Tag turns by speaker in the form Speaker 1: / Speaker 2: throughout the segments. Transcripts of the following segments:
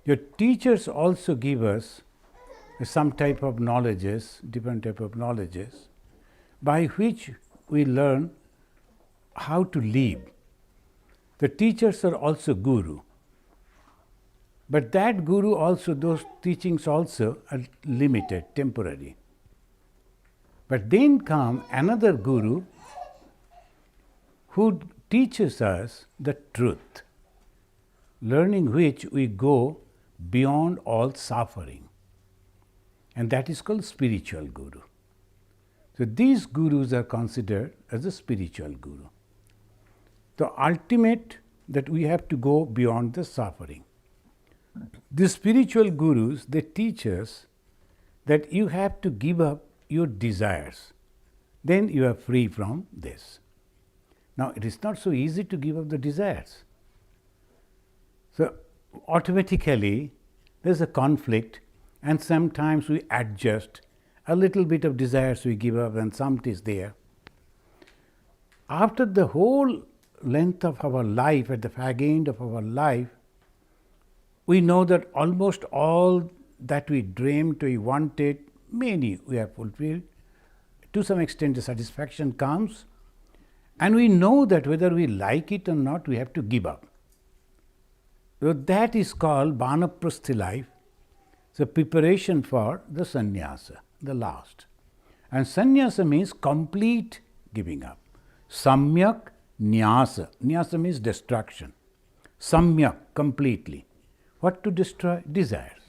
Speaker 1: Your teachers also give us some type of knowledges, different type of knowledges, by which we learn how to live. The teachers are also guru. But that guru also, those teachings also are limited, temporary. But then come another guru who teaches us the truth, learning which we go beyond all suffering. And that is called spiritual guru. So these gurus are considered as a spiritual guru. The ultimate that we have to go beyond the suffering. The spiritual gurus, they teach us that you have to give up your desires. Then you are free from this. Now, it is not so easy to give up the desires. So, automatically, there is a conflict, and sometimes we adjust. A little bit of desires we give up, and some is there. After the whole length of our life, at the fag end of our life, we know that almost all that we dreamed, we wanted, many we have fulfilled. To some extent, the satisfaction comes, and we know that whether we like it or not, we have to give up. So that is called Vanaprasthi life, the preparation for the sannyasa, the last. And sannyasa means complete giving up. Samyak nyasa. Nyasa means destruction. Samyak, completely. What to destroy? Desires.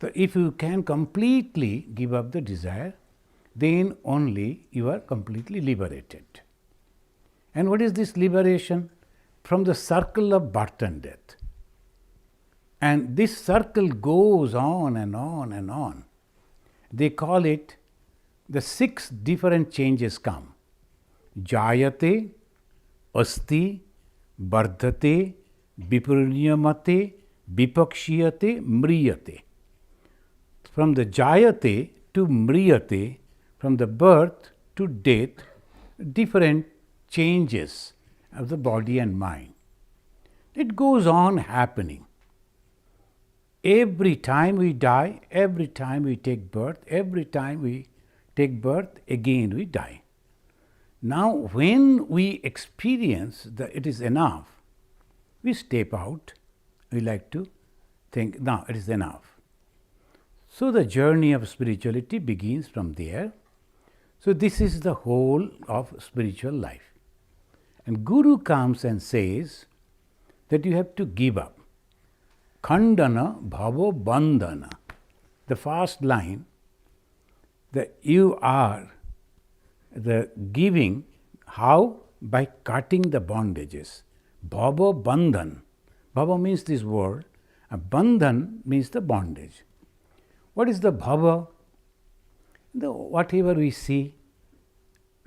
Speaker 1: So if you can completely give up the desire, then only you are completely liberated. And what is this liberation? From the circle of birth and death. And this circle goes on and on and on. They call it, the 6 different changes come. Jayate, asti, vardhate, vipurinyamate, vipakshiyate, mriyate. From the jayate to mriyate, from the birth to death, different changes of the body and mind. It goes on happening. Every time we die, every time we take birth, every time we take birth, again we die. Now, when we experience that it is enough, we step out. We like to think, now it is enough. So the journey of spirituality begins from there. So this is the whole of spiritual life. And Guru comes and says that you have to give up. Khandana bhavo bandhana. The first line, that you are the giving, how? By cutting the bondages. Bhava bandhan. Bhava means this word, bandhan means the bondage. What is the bhava? Whatever we see,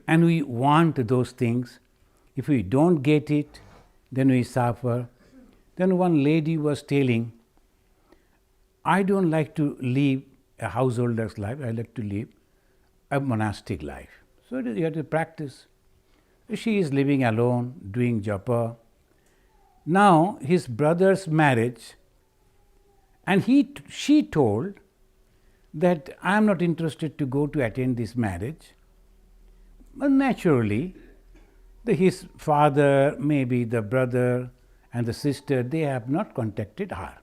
Speaker 1: and we want those things. If we don't get it, then we suffer. Then one lady was telling, I don't like to live a householder's life, I like to live a monastic life. So you have to practice. She is living alone, doing japa. Now his brother's marriage, and she told that I am not interested to go to attend this marriage. But naturally, his father, maybe the brother and the sister, they have not contacted her.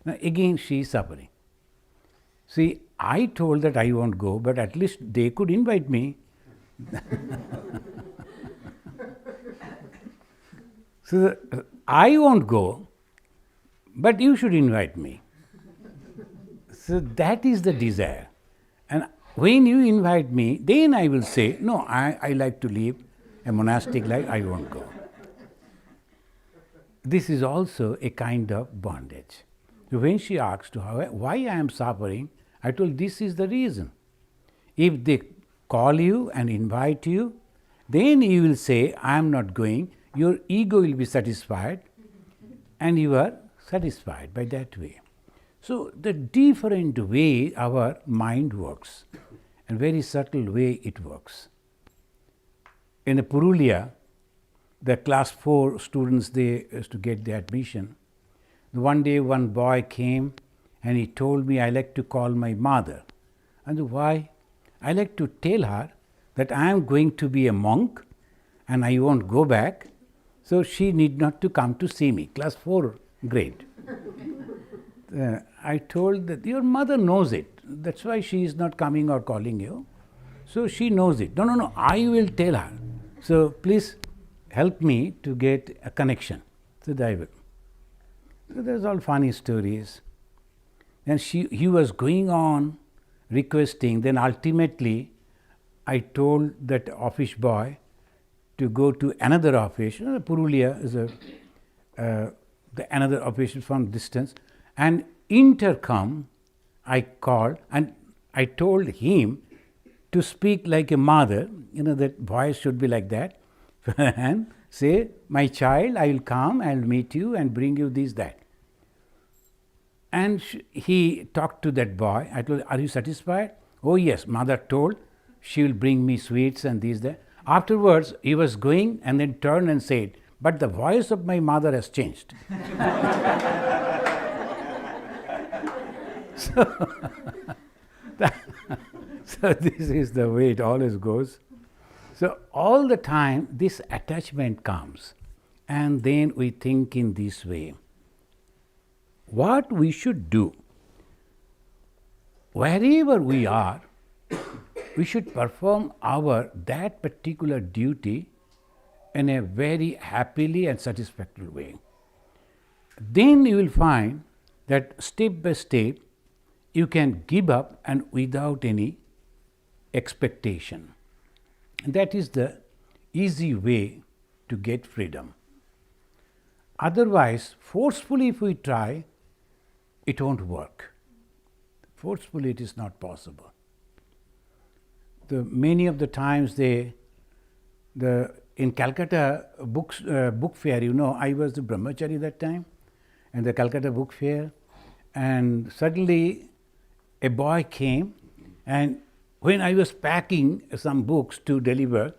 Speaker 1: Now again she is suffering. See, I told that I won't go, but at least they could invite me. So I won't go, but you should invite me. So that is the desire. And when you invite me, then I will say, no, I like to live a monastic life, I won't go. This is also a kind of bondage. So when she asked why I am suffering, I told this is the reason. If they call you and invite you, then you will say, I am not going, your ego will be satisfied, and you are satisfied by that way. So the different way our mind works, and very subtle way it works. In Purulia, the class 4 students, they used to get the admission. One day one boy came and he told me, I like to call my mother. And why? I like to tell her that I am going to be a monk and I won't go back, so she need not to come to see me. Class 4 grade. I told that your mother knows it. That's why she is not coming or calling you. So she knows it. No, I will tell her. So please help me to get a connection. So I will. So there's all funny stories. And he was going on requesting. Then ultimately, I told that office boy to go to another office. Purulia is another office from distance. And intercom, I called and I told him to speak like a mother. That voice should be like that. And say, my child, I will come, I will meet you and bring you this, that. And he talked to that boy. I told, are you satisfied? Oh yes, mother told she will bring me sweets and this, that. Afterwards, he was going and then turned and said, but the voice of my mother has changed. So this is the way it always goes. So all the time this attachment comes and then we think in this way. What we should do, wherever we are, we should perform that particular duty in a very happily and satisfactory way. Then you will find that step by step you can give up and without any expectation. And that is the easy way to get freedom. Otherwise, forcefully if we try, it won't work. Forcefully it is not possible. Many of the times in Calcutta book fair, I was the brahmachari that time, and the Calcutta book fair, and suddenly a boy came, and when I was packing some books to deliver,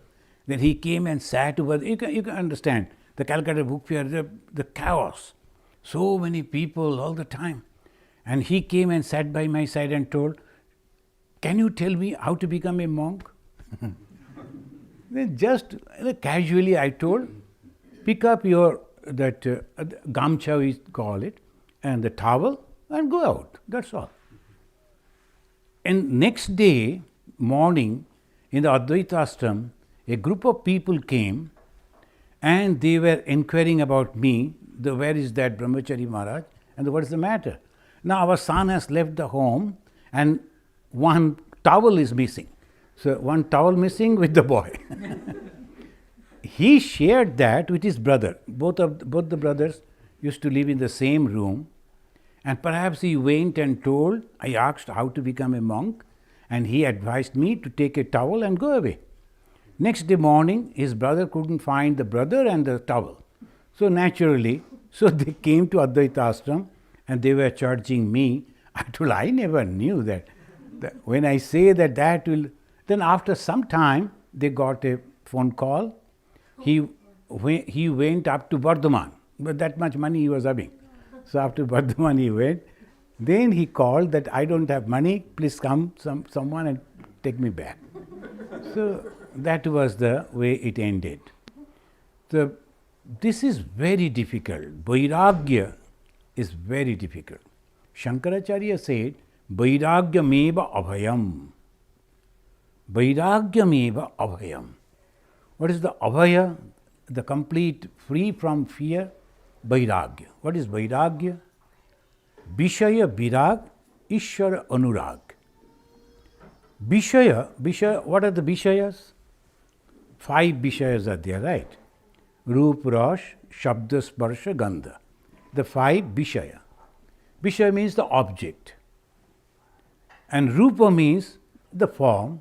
Speaker 1: then he came and sat over. You can understand the Calcutta book fair, the chaos, so many people all the time, and he came and sat by my side and told, can you tell me how to become a monk? Then just casually I told, pick up your gamcha we call it, and the towel and go out. That's all. And next day morning in the Advaita ashram, a group of people came and they were inquiring about me, where is that Brahmachari Maharaj, and what is the matter? Now our son has left the home and one towel is missing. So one towel missing with the boy. He shared that with his brother. Both the brothers used to live in the same room, and perhaps he went and told, I asked how to become a monk, and he advised me to take a towel and go away. Next day morning, his brother couldn't find the brother and the towel. So naturally, they came to Advaita ashram and they were charging me. I told, I never knew that when I say that will, then after some time they got a phone call. He went up to Bardhaman, but that much money he was having. So after Bardhaman he went. Then he called that I don't have money, please come someone and take me back. So that was the way it ended. So this is very difficult. Vairagya is very difficult. Shankaracharya said, Vairagyameva abhayam. Vairagyameva abhayam. What is the abhaya? The complete free from fear, Vairagya. What is Vairagya? Vishaya virag, Ishvara anurag. Vishaya, what are the Vishayas? 5 Vishayas are there, right? Roop, Rash, Shabda, Sparsha, Gandha. The 5 Vishaya. Vishaya means the object. And Rupa means the form.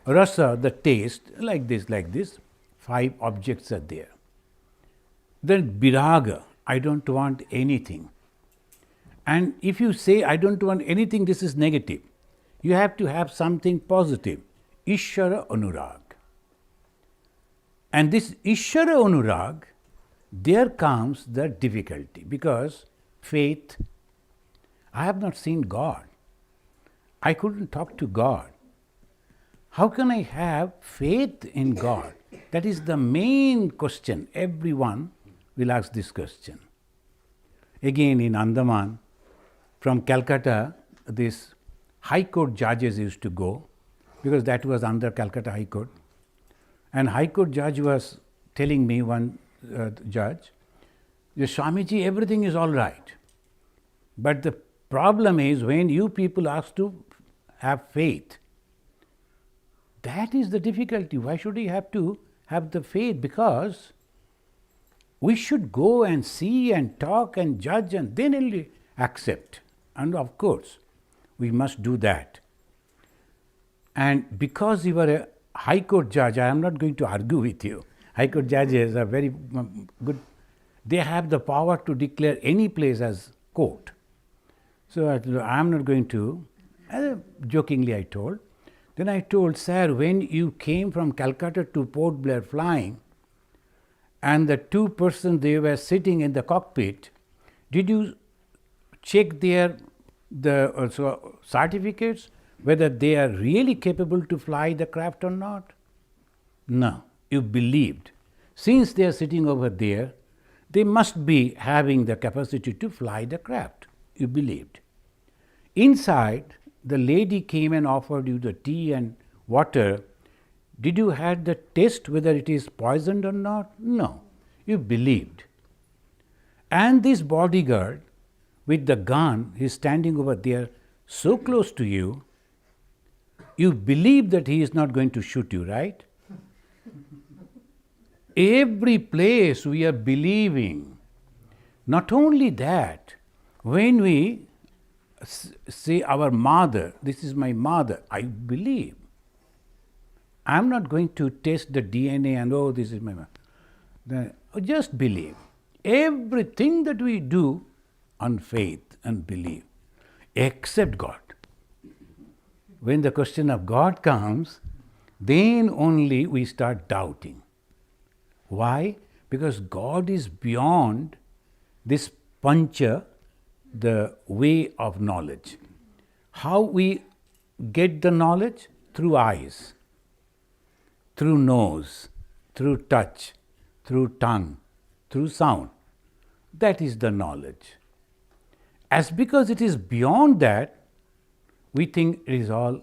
Speaker 1: Rasa, the taste, like this. 5 objects are there. Then Viraga, I don't want anything. And if you say, I don't want anything, this is negative. You have to have something positive. Ishvara anurag. And this Ishvara anurag, there comes the difficulty, because faith. I have not seen God. I couldn't talk to God. How can I have faith in God? That is the main question. Everyone will ask this question. Again, in Andaman, from Calcutta, these High Court judges used to go, because that was under Calcutta High Court. And High Court judge was telling me, one judge, Swamiji, everything is all right. But the problem is when you people ask to have faith, that is the difficulty. Why should we have to have the faith? Because we should go and see and talk and judge and then only accept. And of course, we must do that. And because you are a High Court judge, I am not going to argue with you. High Court judges are very good. They have the power to declare any place as court. So I am not going to, jokingly I told. Then I told, sir, when you came from Calcutta to Port Blair flying, and the two persons, they were sitting in the cockpit, did you check their certificates, whether they are really capable to fly the craft or not? No, you believed. Since they are sitting over there, they must be having the capacity to fly the craft. You believed. Inside, the lady came and offered you the tea and water. Did you had the test whether it is poisoned or not? No, you believed. And this bodyguard with the gun is standing over there so close to you, you believe that he is not going to shoot you, right? Every place we are believing. Not only that, when we say our mother, this is my mother, I believe. I am not going to test the DNA and this is my mother. Just believe. Everything that we do on faith and belief, except God. When the question of God comes, then only we start doubting. Why? Because God is beyond this pancha, the way of knowledge. How we get the knowledge? Through eyes, through nose, through touch, through tongue, through sound. That is the knowledge. As because it is beyond that, we think it is all,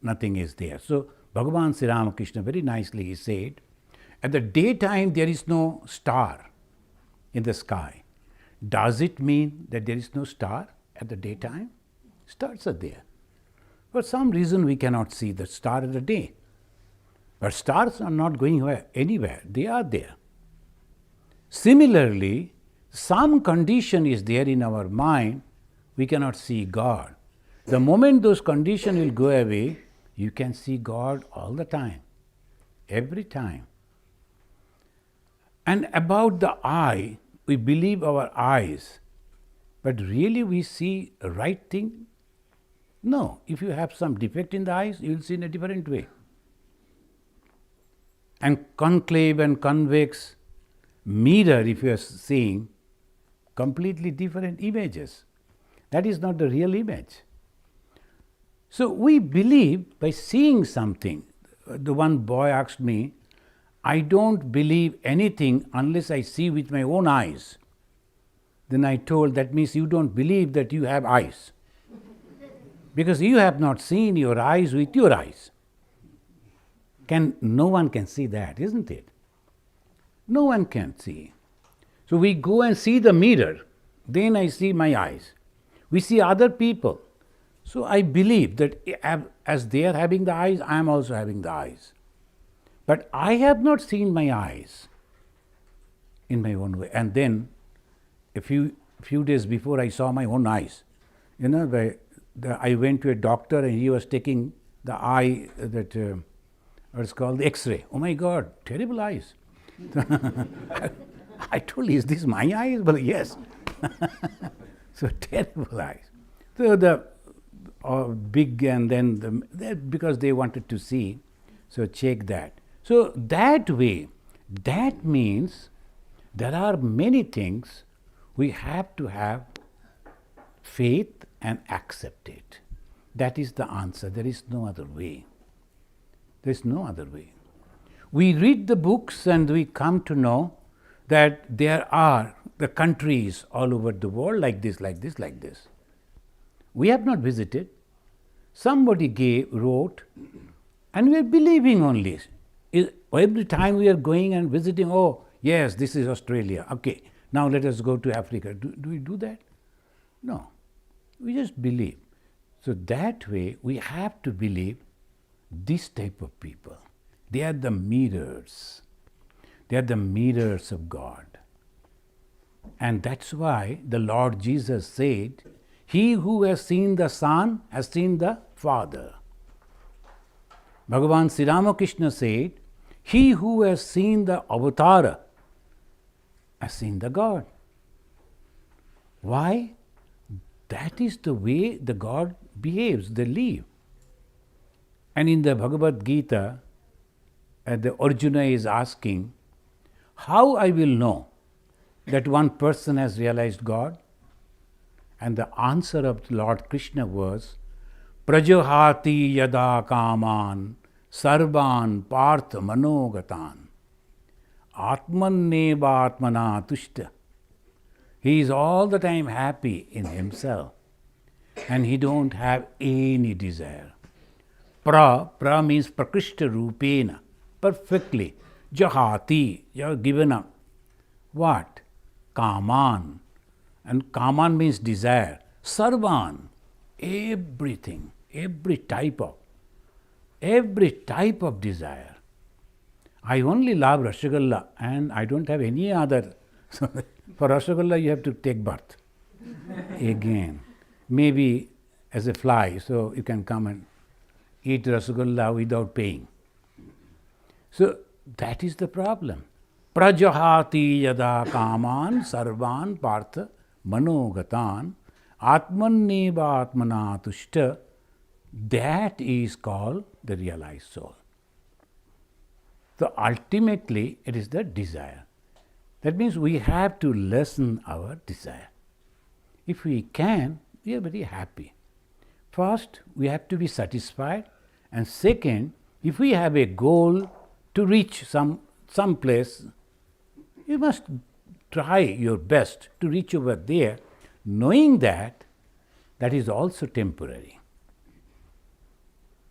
Speaker 1: nothing is there. So Bhagavan Sri Ramakrishna very nicely he said, at the daytime there is no star in the sky. Does it mean that there is no star at the daytime? Stars are there. For some reason we cannot see the star at the day. But stars are not going anywhere, they are there. Similarly, some condition is there in our mind, we cannot see God. The moment those conditions will go away, you can see God all the time, every time. And about the eye, we believe our eyes, but really we see a right thing? No. If you have some defect in the eyes, you will see in a different way. And concave and convex mirror, if you are seeing, completely different images. That is not the real image. So we believe by seeing something. The one boy asked me, I don't believe anything unless I see with my own eyes. Then I told, that means you don't believe that you have eyes. Because you have not seen your eyes with your eyes. No one can see that, isn't it? No one can see. So we go and see the mirror, then I see my eyes. We see other people. So I believe that as they are having the eyes, I am also having the eyes. But I have not seen my eyes in my own way. And then a few days before I saw my own eyes. I went to a doctor and he was taking the eye that what's called the X-ray. Oh my God, terrible eyes. I told him, is this my eyes? Well, yes. So terrible eyes. So the big and then because they wanted to see, so check that. So that way, that means there are many things we have to have faith and accept it. That is the answer. There is no other way. There is no other way. We read the books and we come to know that there are the countries all over the world like this, like this, like this. We have not visited. Somebody wrote, and we are believing only. Every time we are going and visiting, oh, yes, this is Australia. Okay, now let us go to Africa. Do we do that? No. We just believe. So that way, we have to believe this type of people. They are the mirrors. They are the mirrors of God. And that's why the Lord Jesus said, he who has seen the Son has seen the Father. Bhagavan Sri Ramakrishna said, he who has seen the Avatara has seen the God. Why? That is the way the God behaves, they live. And in the Bhagavad Gita, the Arjuna is asking, how I will know that one person has realized God? And the answer of Lord Krishna was, Prajahati yada kaman sarvan partha manogatan atmanneva atmana tushta. He is all the time happy in himself and he don't have any desire. Pra means prakrishta rupena, perfectly. Jahati, you are given up. What? Kaman. And kaman means desire. Sarvan, everything, every type of desire. I only love Rasagalla and I don't have any other. So for Rasagalla you have to take birth again. Maybe as a fly, so you can come and eat Rasagalla without paying. So that is the problem. Prajahati yada kaman sarvan partha manogatan atmanneva atmana tushta. That is called the realized soul. So ultimately it is the desire. That means we have to lessen our desire. If we can, we are very happy. First, we have to be satisfied, and second, if we have a goal to reach some place, you must try your best to reach over there, knowing that that is also temporary.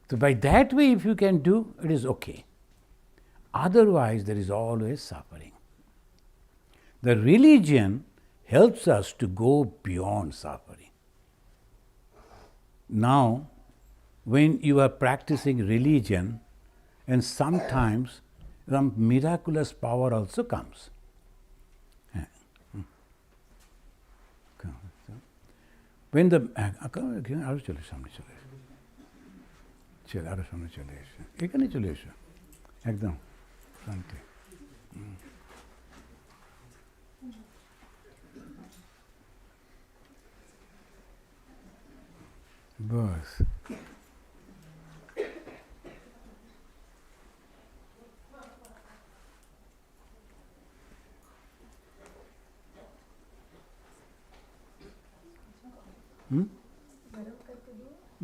Speaker 1: So by that way, if you can do, it is okay. Otherwise, there is always suffering. The religion helps us to go beyond suffering. Now, when you are practicing religion, and sometimes some miraculous power also comes. When the एकदम शांति. बस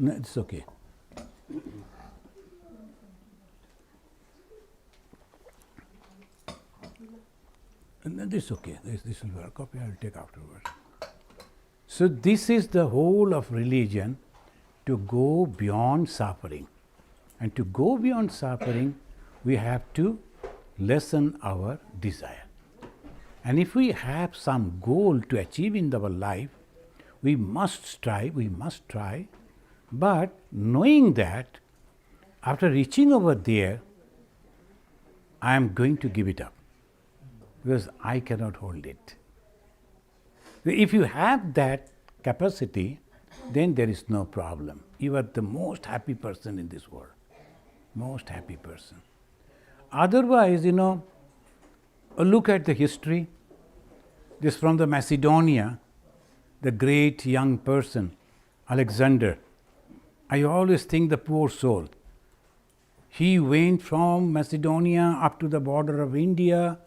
Speaker 1: No, it's okay. This is okay. This will work. Copy I will take afterwards. So this is the whole of religion, to go beyond suffering. And to go beyond suffering, we have to lessen our desire. And if we have some goal to achieve in our life, we must strive, we must try, but knowing that after reaching over there, I am going to give it up because I cannot hold it. If you have that capacity, then there is no problem. You are the most happy person in this world, most happy person. Otherwise, look at the history. This from the Macedonia, the great young person, Alexander. I always think the poor soul. He went from Macedonia up to the border of India.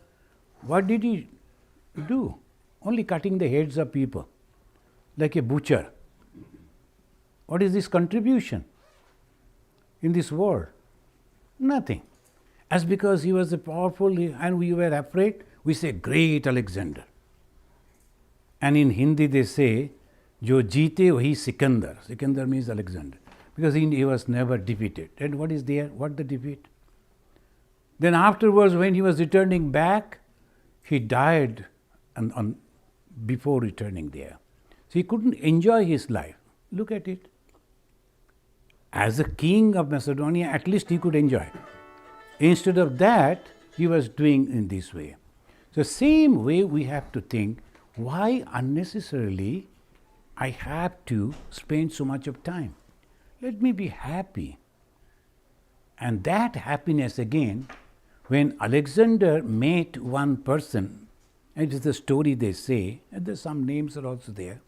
Speaker 1: What did he do? Only cutting the heads of people. like a butcher. What is his contribution in this world? Nothing. As because he was a powerful and we were afraid, we say great Alexander. And in Hindi they say, Jo jeete wahi Sikandar. Sikandar means Alexander. Because he was never defeated. And what is there? What the defeat? Then afterwards, when he was returning back, he died before returning there. So he couldn't enjoy his life. Look at it. As a king of Macedonia, at least he could enjoy. Instead of that, he was doing in this way. So same way we have to think, why unnecessarily I have to spend so much of time? Let me be happy. And that happiness again, when Alexander met one person, it is the story they say, and there's some names are also there.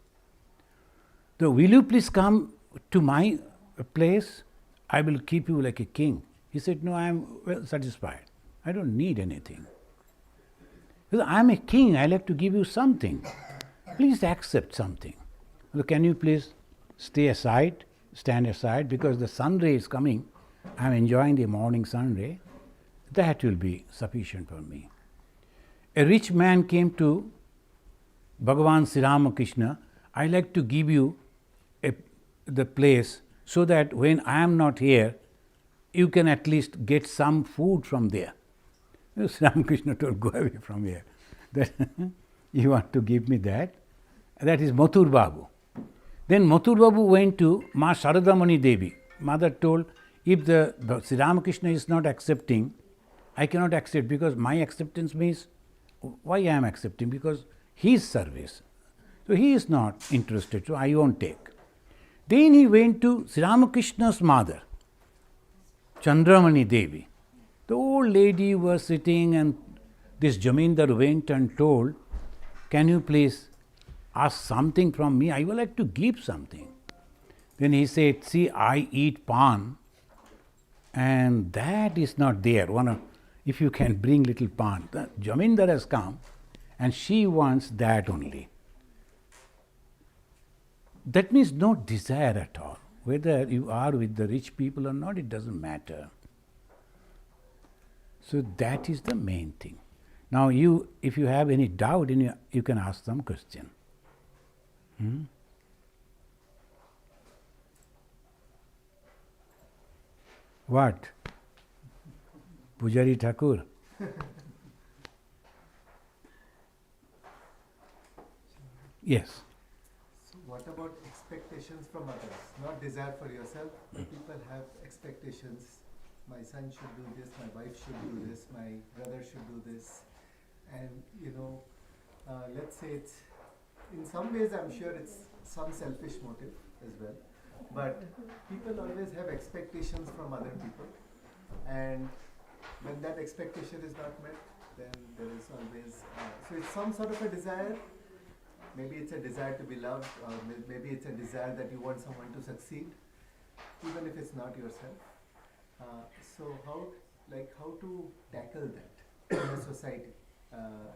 Speaker 1: So, will you please come to my place? I will keep you like a king. He said, no, I am well satisfied. I don't need anything. Because I am a king, I like to give you something. Please accept something. So can you please stand aside, because the sun ray is coming. I am enjoying the morning sun ray. That will be sufficient for me. A rich man came to Bhagavan Sri Ramakrishna. I like to give you the place so that when I am not here, you can at least get some food from there. Sri Ramakrishna told, go away from here. That you want to give me that? That is Mathur Babu. Then Mathur Babu went to Ma Sharadamani Devi. Mother told, if the Sri Ramakrishna is not accepting, I cannot accept, because my acceptance means, why I am accepting? Because his service. So he is not interested, so I won't take. Then he went to Sri Ramakrishna's mother, Chandramani Devi. The old lady was sitting, and this Jamindar went and told, can you please ask something from me? I would like to give something. Then he said, see, I eat pan, and that is not there. If you can bring little pan. The Jamindar has come, and she wants that only. That means no desire at all. Whether you are with the rich people or not, it doesn't matter. So that is the main thing. Now if you have any doubt, you can ask some question. What? Pujari Thakur? Yes.
Speaker 2: So what about expectations from others? Not desire for yourself, but people have expectations. My son should do this, my wife should do this, my brother should do this. And let's say it's, in some ways I'm sure it's some selfish motive as well. But people always have expectations from other people. And when that expectation is not met, then there is always, so it's some sort of a desire. Maybe it's a desire to be loved, or maybe it's a desire that you want someone to succeed, even if it's not yourself. So how to tackle that in a society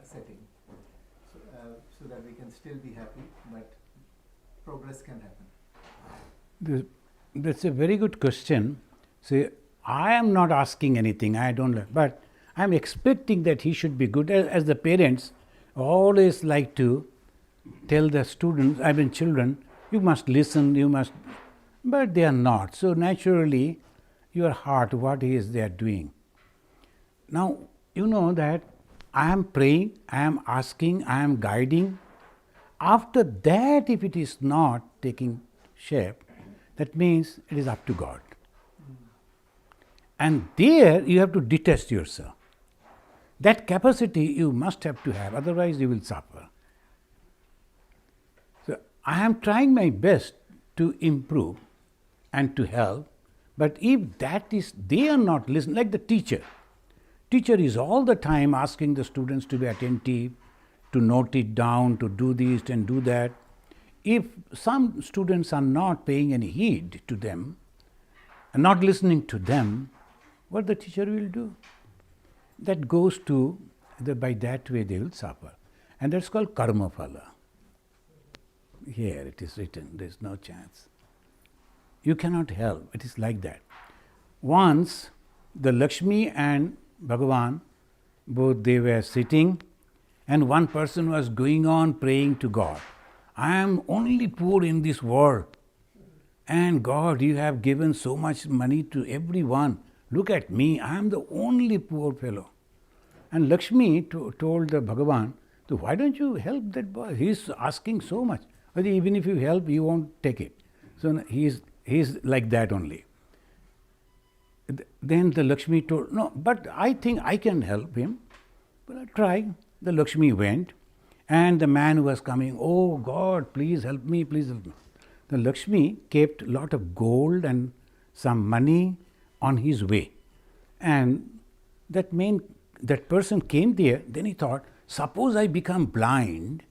Speaker 2: setting, so that we can still be happy, but progress can happen?
Speaker 1: That's a very good question. See, I am not asking anything, I don't, but I am expecting that he should be good. As the parents always like to tell the students, children, you must listen, but they are not. So naturally, your heart, what is they are doing. Now, you know that I am praying, I am asking, I am guiding. After that, if it is not taking shape, that means it is up to God. And there you have to detach yourself. That capacity you must have to have, otherwise you will suffer. So I am trying my best to improve and to help, but if they are not listening, like the teacher. Teacher is all the time asking the students to be attentive, to note it down, to do this and do that. If some students are not paying any heed to them, and not listening to them, what the teacher will do? That goes to, by that way they will suffer. And that's called karma phala. Here it is written, there is no chance. You cannot help, it is like that. Once the Lakshmi and Bhagavan, both they were sitting, and one person was going on praying to God. I am only poor in this world, and God, you have given so much money to everyone. Look at me, I am the only poor fellow. And Lakshmi told the Bhagavan, so why don't you help that boy? He is asking so much. But even if you help, you won't take it. So he is like that only. Then the Lakshmi told, no, but I think I can help him. But I try. The Lakshmi went, and the man who was coming, oh God, please help me, please help me. The Lakshmi kept a lot of gold and some money on his way. And that person came there, then he thought, suppose I become blind,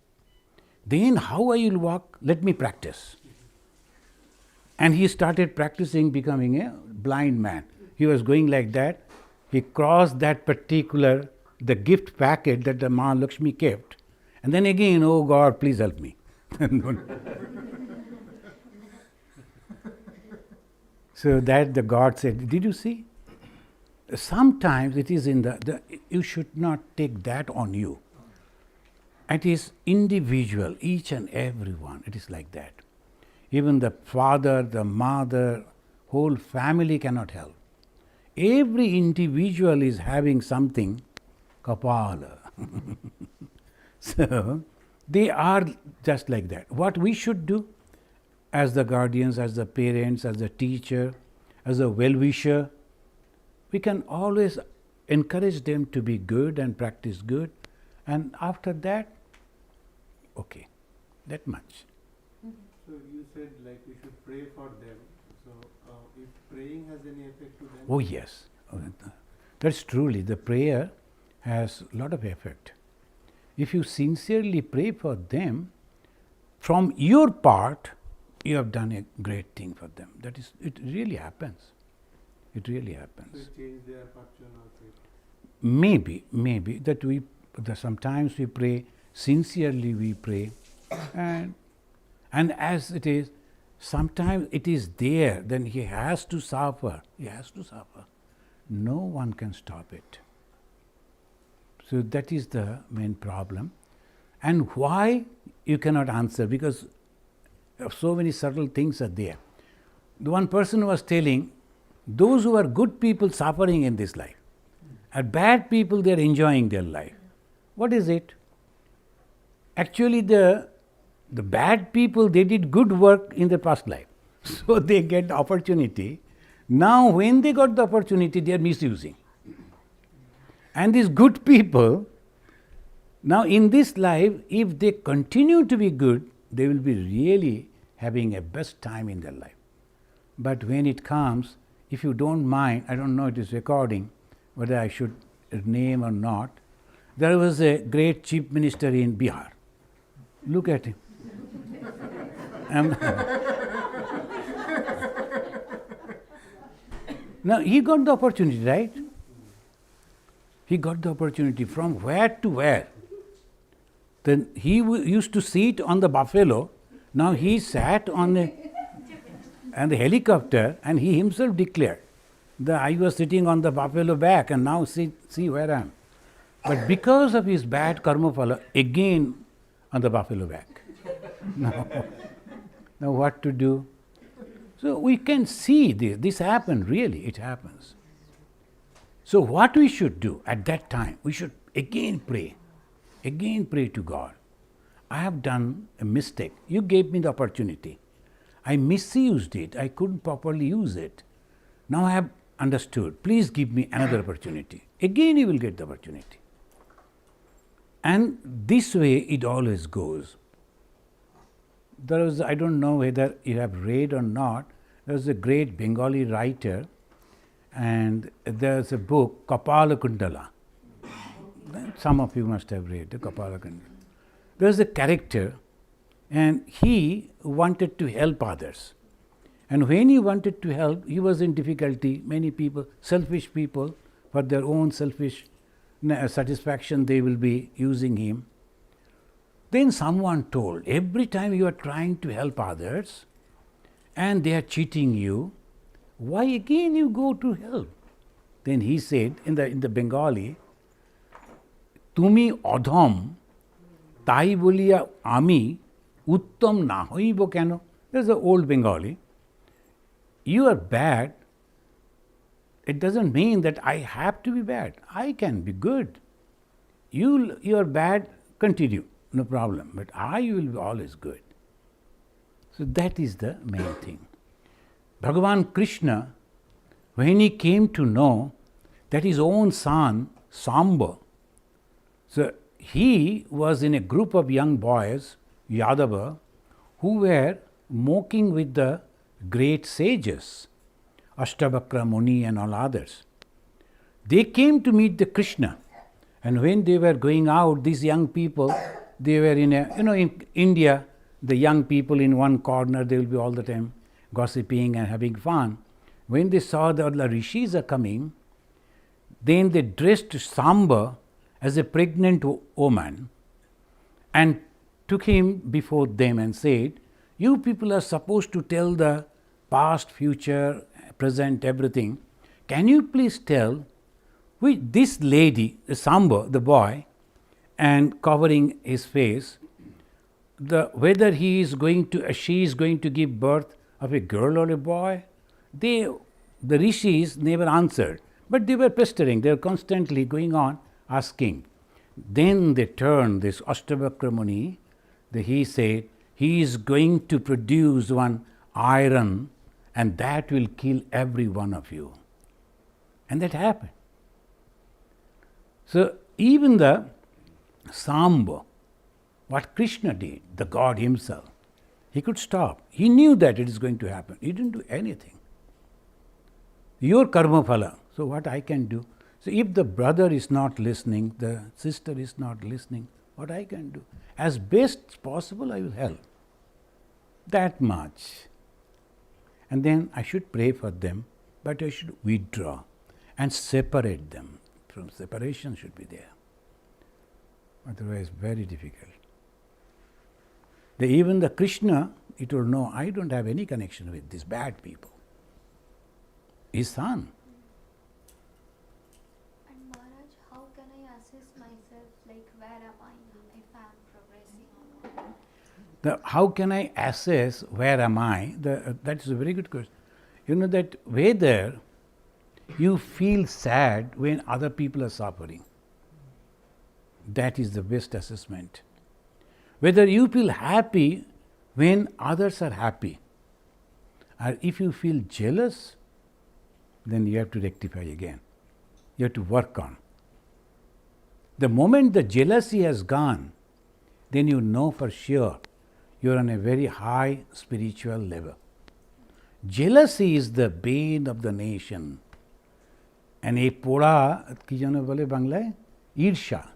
Speaker 1: then how I will walk? Let me practice. And he started practicing becoming a blind man. He was going like that. He crossed that particular, the gift packet that the Mahalakshmi kept. And then again, oh God, please help me. So that the God said, did you see? Sometimes it is in you should not take that on you. It is individual, each and every one. It is like that. Even the father, the mother, whole family cannot help. Every individual is having something, kapala. So, they are just like that. What we should do as the guardians, as the parents, as the teacher, as a well-wisher, we can always encourage them to be good and practice good, and after that, okay, that much.
Speaker 3: So you said like we should pray for them. So if praying has any effect to them?
Speaker 1: Oh yes, that's truly, the prayer has a lot of effect. If you sincerely pray for them, from your part, you have done a great thing for them. That is, it really happens. It really happens.
Speaker 3: So it change their fortune or fate?
Speaker 1: Maybe that sometimes we pray, sincerely we pray, and as it is, sometimes it is there, then he has to suffer. He has to suffer. No one can stop it. So that is the main problem. And why you cannot answer? Because so many subtle things are there. The one person was telling, those who are good people suffering in this life, and bad people they are enjoying their life. What is it? Actually, the bad people, they did good work in their past life, so they get the opportunity. Now, when they got the opportunity, they are misusing. And these good people, now in this life, if they continue to be good, they will be really having a best time in their life. But when it comes, if you don't mind, I don't know it is recording, whether I should name or not, there was a great chief minister in Bihar. Look at him. Now he got the opportunity, right? He got the opportunity from where to where. Then he used to sit on the buffalo. Now he sat on the helicopter, and he himself declared that I was sitting on the buffalo back, and now see where I am. But because of his bad karma phala, again on the buffalo back. Now what to do? So we can see this happen, really, it happens. So what we should do at that time, we should again pray to God. I have done a mistake. You gave me the opportunity. I misused it. I couldn't properly use it. Now I have understood. Please give me another opportunity. Again you will get the opportunity. And this way it always goes. There was, I don't know whether you have read or not, there was a great Bengali writer, and there's a book, Kapala Kundala. Some of you must have read the Kapala Kundala. There's a character, and he wanted to help others. And when he wanted to help, he was in difficulty. Many people, selfish people, for their own selfish satisfaction, they will be using him. Then someone told, every time you are trying to help others and they are cheating you, why again you go to help? Then he said in the Bengali, Tumi adham tai bolia ami uttam na hoibo keno. That's the old Bengali. You are bad. It doesn't mean that I have to be bad. I can be good. You are bad, continue, no problem. But I will be always good. So that is the main thing. Bhagavan Krishna, when he came to know that his own son, Samba, so he was in a group of young boys, Yadava, who were mocking with the great sages, Ashtavakra Muni and all others. They came to meet the Krishna, and when they were going out, these young people, they were in in India, the young people in one corner, they will be all the time gossiping and having fun. When they saw that the rishis are coming, then they dressed Samba as a pregnant woman and took him before them and said, you people are supposed to tell the past, future, present, everything. Can you please tell with this lady, Samba, the boy, and covering his face, whether she is going to give birth of a girl or a boy? The rishis never answered, but they were pestering, they were constantly going on asking. Then they turned this Ashtavakra Muni, he said, he is going to produce one iron and that will kill every one of you. And that happened. So even the Samba, what Krishna did, the God himself, he could stop. He knew that it is going to happen. He didn't do anything. Your karma phala. So what I can do? So if the brother is not listening, the sister is not listening, what I can do? As best possible, I will help. That much. And then I should pray for them, but I should withdraw and separate them. From separation should be there. Otherwise, very difficult. Even the Krishna, he told, no, I don't have any connection with these bad people. His son.
Speaker 4: And Maharaj, how can I assess myself, like where am I if I am progressing or not?
Speaker 1: How can I assess where am I? That is a very good question. You know that whether you feel sad when other people are suffering, that is the best assessment. Whether you feel happy when others are happy, or if you feel jealous, then you have to rectify again. You have to work on. The moment the jealousy has gone, then you know for sure you are on a very high spiritual level. Jealousy is the bane of the nation. And a poda, ki jano bole Banglaয়? Irsha.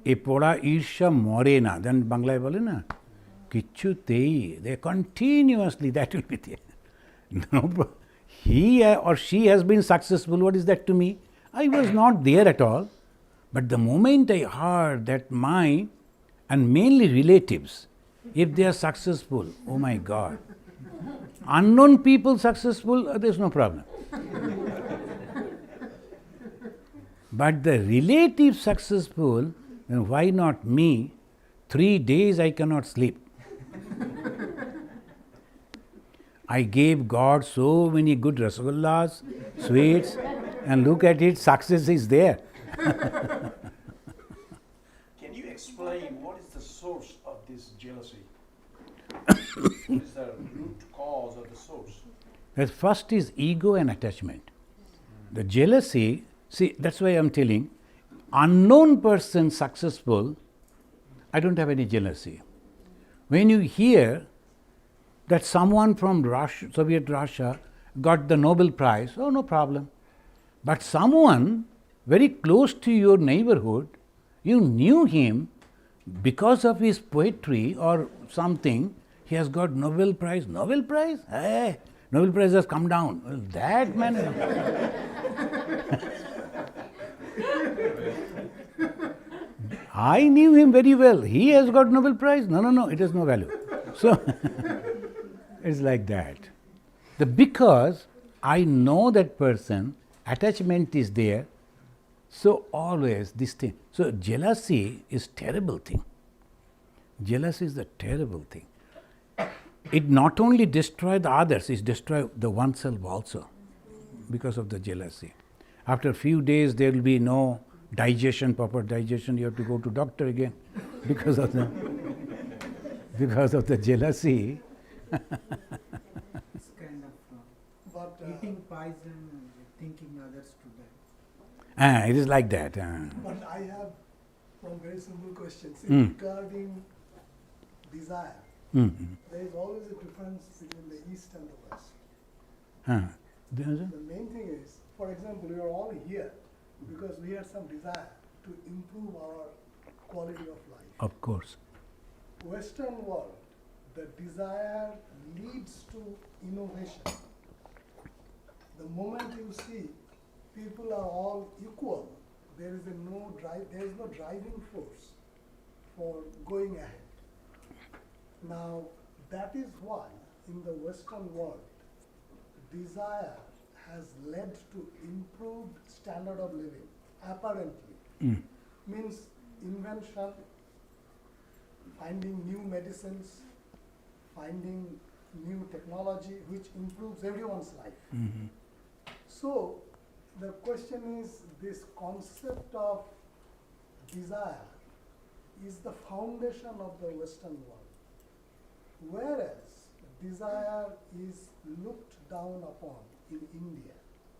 Speaker 1: A poda irsha more na. Then Banglaয় bole na? Kichutei. They continuously, that will be there. No, he or she has been successful. What is that to me? I was not there at all. But the moment I heard that and mainly relatives, if they are successful, oh my God. Unknown people successful, there is no problem. But the relative successful, then why not me? 3 days I cannot sleep. I gave God so many good rasagullas, sweets, and look at it, success is there.
Speaker 5: Can you explain what is the source of this jealousy? What is the root cause or the source?
Speaker 1: The first is ego and attachment. The jealousy, see, that's why I am telling, unknown person successful, I don't have any jealousy. When you hear that someone from Soviet Russia got the Nobel Prize, oh, no problem. But someone very close to your neighborhood, you knew him because of his poetry or something, he has got Nobel Prize. Nobel Prize? Hey, Nobel Prize has come down. Well, that man. I knew him very well. He has got Nobel Prize. No, it has no value. So it's like that. Because I know that person, attachment is there, so always this thing. So jealousy is terrible thing. Jealousy is a terrible thing. It not only destroys the others, it destroys the oneself also because of the jealousy. After a few days, there will be no digestion, proper digestion. You have to go to doctor again because of the jealousy.
Speaker 6: It's kind of
Speaker 2: But,
Speaker 6: eating poison and thinking others to die.
Speaker 1: It is like that.
Speaker 7: But I have one very simple question. See, regarding desire, there is always a difference between the East and the West. The main thing is, for example, we are all here because we had some desire to improve our quality of life.
Speaker 1: Of course.
Speaker 7: Western world, the desire leads to innovation. The moment you see people are all equal, there is no driving force for going ahead. Now, that is why in the Western world, desire has led to improved standard of living, apparently. Means invention, finding new medicines, finding new technology which improves everyone's life. So, the question is, this concept of desire is the foundation of the Western world, whereas desire is looked down upon in India,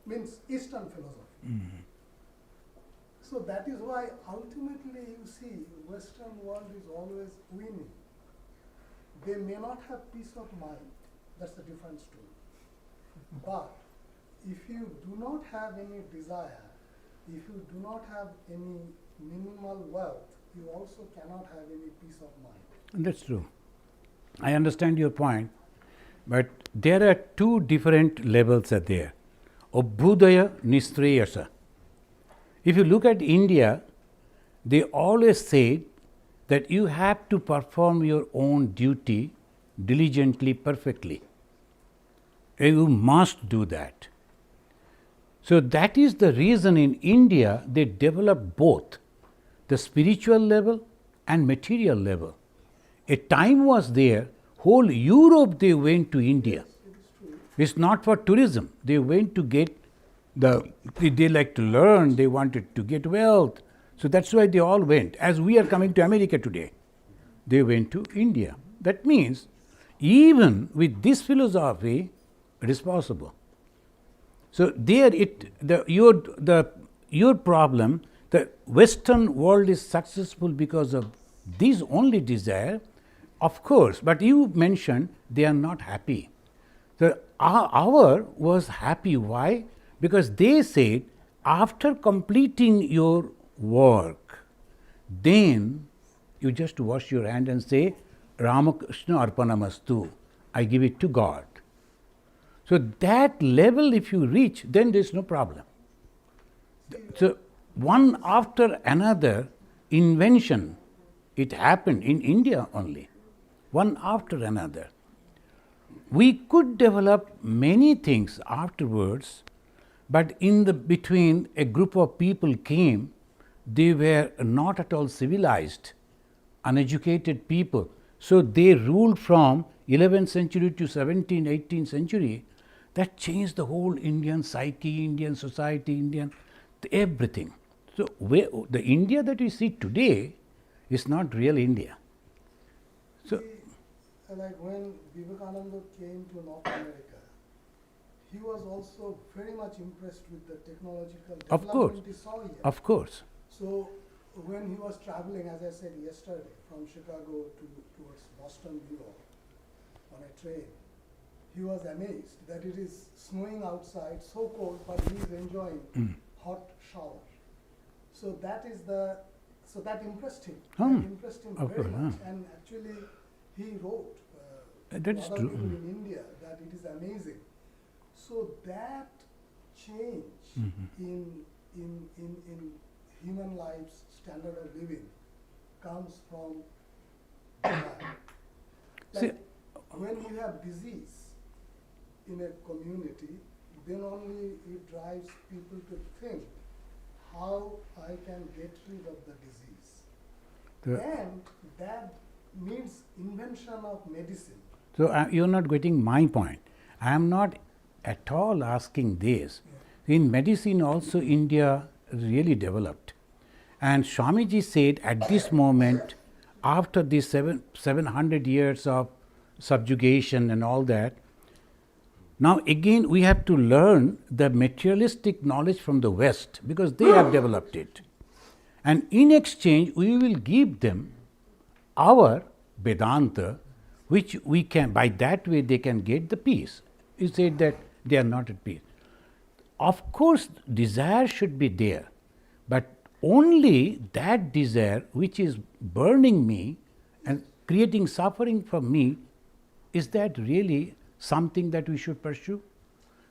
Speaker 7: means Eastern philosophy. So that is why ultimately you see Western world is always winning. They may not have peace of mind, that's a different story. But if you do not have any desire, if you do not have any minimal wealth, you also cannot have any peace of mind.
Speaker 1: That's true. I understand your point, but there are two different levels are there. Obhudaya Nistreyasa. If you look at India, they always say that you have to perform your own duty diligently, perfectly. You must do that. So that is the reason in India they develop both the spiritual level and material level. A time was there, whole Europe they went to India. It's not for tourism. They went to get they like to learn, they wanted to get wealth. So that's why they all went. As we are coming to America today, they went to India. That means even with this philosophy, it is possible. So there your problem, the Western world is successful because of this only desire, of course, but you mentioned they are not happy. So our was happy. Why? Because they said after completing your work, then you just wash your hand and say, Ramakrishna Arpanamastu, I give it to God. So that level if you reach, then there is no problem. So one after another invention, it happened in India only, one after another. We could develop many things afterwards, but in the between a group of people came, they were not at all civilized, uneducated people. So they ruled from 11th century to 17th, 18th century. That changed the whole Indian psyche, Indian society, Indian everything. So the India that we see today is not real India. So
Speaker 7: like when Vivekananda came to North America, he was also very much impressed with the technological
Speaker 1: of course,
Speaker 7: development he saw here.
Speaker 1: of course.
Speaker 7: So when he was traveling, as I said yesterday, from Chicago towards Boston, New York, on a train, he was amazed that it is snowing outside, so cold, but he is enjoying hot shower. So that impressed him. That impressed him very much. And actually, he wrote
Speaker 1: That is
Speaker 7: to other
Speaker 1: true.
Speaker 7: people in India that it is amazing. So that change in human life's standard of living comes from desire.
Speaker 1: See,
Speaker 7: Like when you have disease in a community, then only it drives people to think how I can get rid of the disease. And that needs invention of medicine.
Speaker 1: So you're not getting my point. I am not at all asking this. In medicine also India really developed. And Swamiji said at this moment, after these 700 years of subjugation and all that, now again we have to learn the materialistic knowledge from the West because they have developed it. And in exchange we will give them our Vedanta, which we can, by that way they can get the peace. You said that they are not at peace. Of course, desire should be there, but only that desire which is burning me and creating suffering for me, is that really something that we should pursue?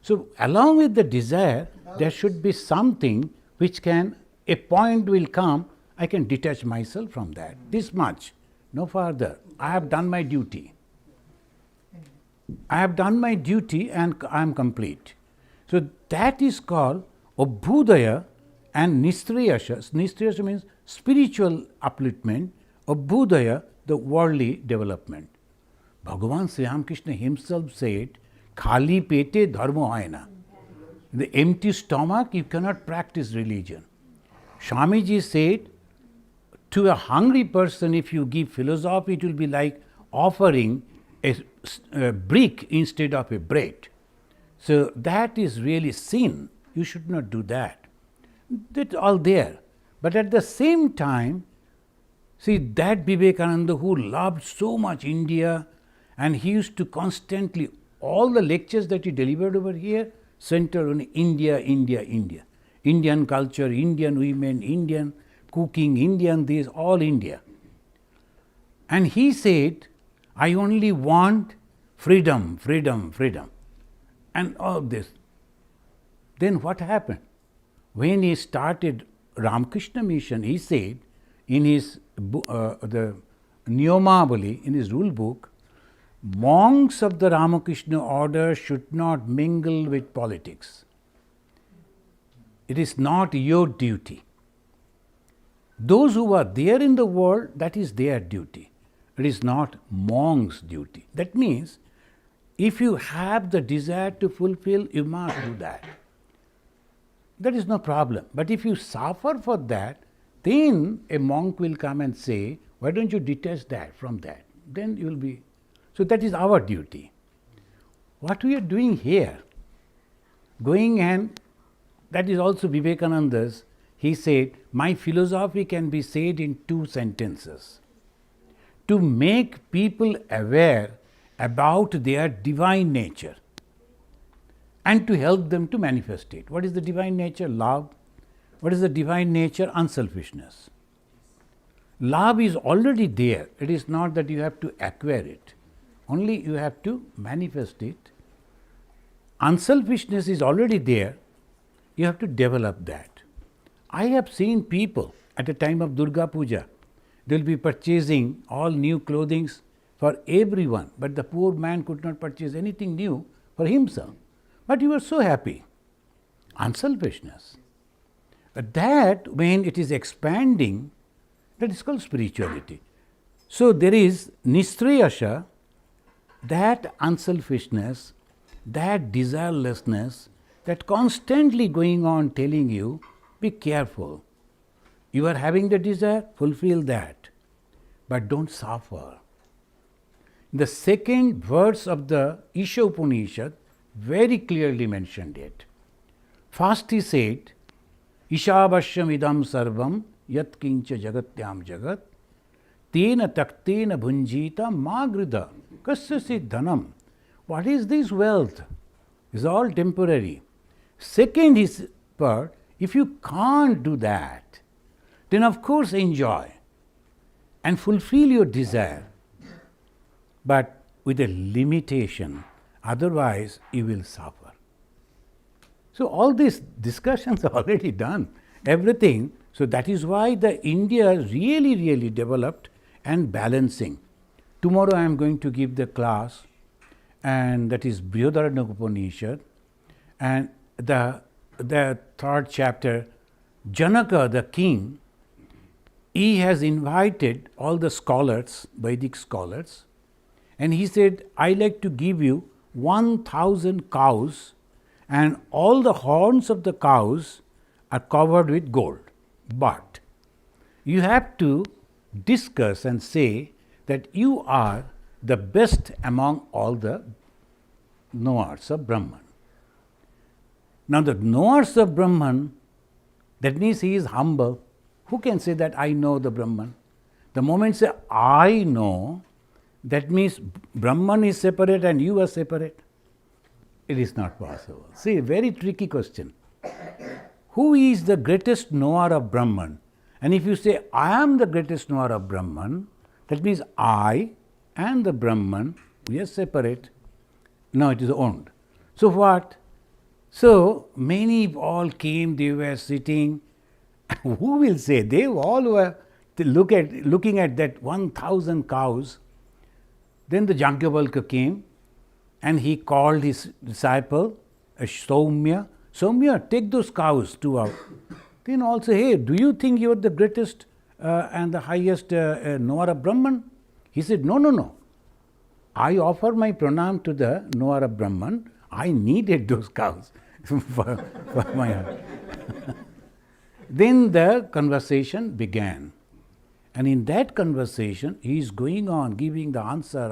Speaker 1: So, along with the desire, there should be something which can, a point will come, I can detach myself from that. This much, no further. I have done my duty. I have done my duty and I am complete. So, that is called Abhudaya and Nistriyasha. Nistriyasha means spiritual upliftment, Abhudaya, the worldly development. Bhagavan Sri Ramakrishna himself said, Khali pete dharma hoyna. The empty stomach, you cannot practice religion. Swamiji said, to a hungry person, if you give philosophy, it will be like offering a brick instead of a bread. So that is really sin. You should not do that. That's all there. But at the same time, see that Vivekananda who loved so much India, and he used to constantly, all the lectures that he delivered over here centered on India, India, India. Indian culture, Indian women, Indian cooking, Indian this, all India. And he said, I only want freedom, freedom, freedom, and all this. Then what happened? When he started Ramakrishna Mission, he said in his the Niyamavali, in his rule book, monks of the Ramakrishna order should not mingle with politics. It is not your duty. Those who are there in the world, that is their duty. It is not monk's duty. That means, if you have the desire to fulfill, you must do that. That is no problem. But if you suffer for that, then a monk will come and say, why don't you detach that from that? Then you will be. So that is our duty. What we are doing here, going and that is also Vivekananda's. He said, my philosophy can be said in 2 sentences. To make people aware about their divine nature and to help them to manifest it. What is the divine nature? Love. What is the divine nature? Unselfishness. Love is already there. It is not that you have to acquire it. Only you have to manifest it. Unselfishness is already there. You have to develop that. I have seen people at the time of Durga Puja, they will be purchasing all new clothing for everyone, but the poor man could not purchase anything new for himself. But you were so happy. Unselfishness. But that, when it is expanding, that is called spirituality. So there is Nistriyasha, that unselfishness, that desirelessness, that constantly going on telling you, be careful. You are having the desire, fulfill that, but don't suffer. The second verse of the Isha Upanishad very clearly mentioned it. First he said, Ishavashyam idam sarvam yat kincha jagatyam jagat tena taktena bhunjita magrida kasya dhanam. What is this wealth? It's all temporary. Second is part, if you can't do that, then of course enjoy and fulfill your desire, but with a limitation, otherwise you will suffer. So all these discussions are already done. Everything So that is why the India really developed and balancing. Tomorrow I am going to give the class, and that is Brihadaranyaka Upanishad, and the third chapter, Janaka the king, he has invited all the scholars, Vedic scholars, and he said, I like to give you 1,000 cows, and all the horns of the cows are covered with gold. But you have to discuss and say that you are the best among all the knowers of Brahman. Now, the knowers of Brahman, that means he is humble. Who can say that I know the Brahman? The moment say I know, that means Brahman is separate and you are separate. It is not possible. See, very tricky question. Who is the greatest knower of Brahman? And if you say, I am the greatest knower of Brahman, that means I and the Brahman, we are separate. Now it is owned. So what? So many all came, they were sitting. Who will say? They all were looking at that 1,000 cows. Then the Yajnavalkya came and he called his disciple, Soumya. Soumya, take those cows to out. Then also, hey, do you think you are the greatest and the highest knower of Brahman? He said, no. I offer my pranam to the knower of Brahman. I needed those cows for my heart. Then the conversation began. And in that conversation, he is going on giving the answer.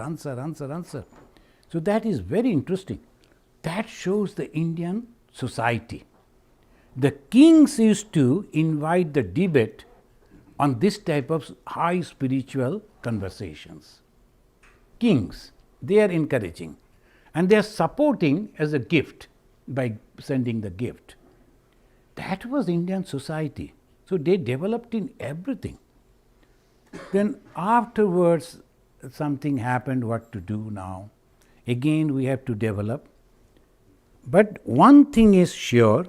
Speaker 1: So that is very interesting. That shows the Indian society. The kings used to invite the debate on this type of high spiritual conversations. Kings, they are encouraging and they are supporting as a gift by sending the gift. That was Indian society. So they developed in everything. Then afterwards something happened, what to do now? Again we have to develop. But one thing is sure,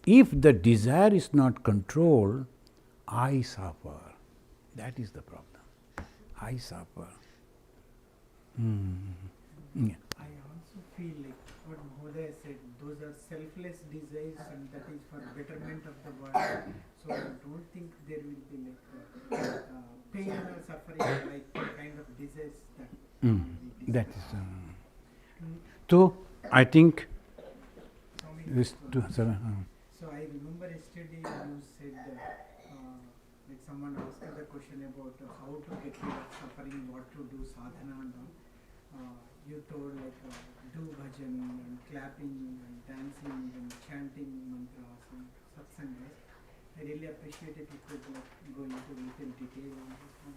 Speaker 1: if the desire is not controlled, I suffer. That is the problem. I suffer. Yeah.
Speaker 6: I also feel like what Bodha said, those are selfless desires and that is for betterment of the world. So I don't think there will be like pain or suffering like kind of desires that
Speaker 1: That is. So I think this
Speaker 6: So I remember yesterday you said like someone asked the question about how to get rid of suffering, what to do, sadhana and all. You told like do bhajan and clapping and dancing and chanting mantras and satsangas. I really appreciate it if you could like go into little detail on this one.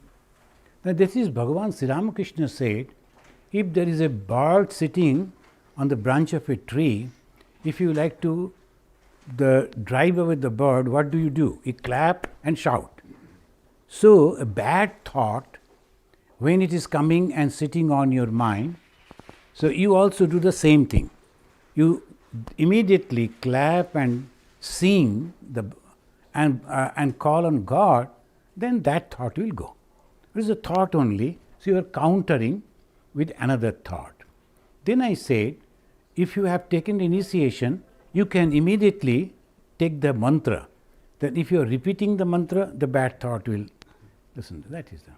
Speaker 1: Now this is Bhagavan Sri Ramakrishna said, if there is a bird sitting on the branch of a tree, if you like to drive away the bird, what do? You clap and shout. So a bad thought, when it is coming and sitting on your mind, so you also do the same thing. You immediately clap and sing and call on God, then that thought will go. It is a thought only, so you are countering with another thought. Then I said, if you have taken the initiation, you can immediately take the mantra. That if you are repeating the mantra, the bad thought will listen. That is the.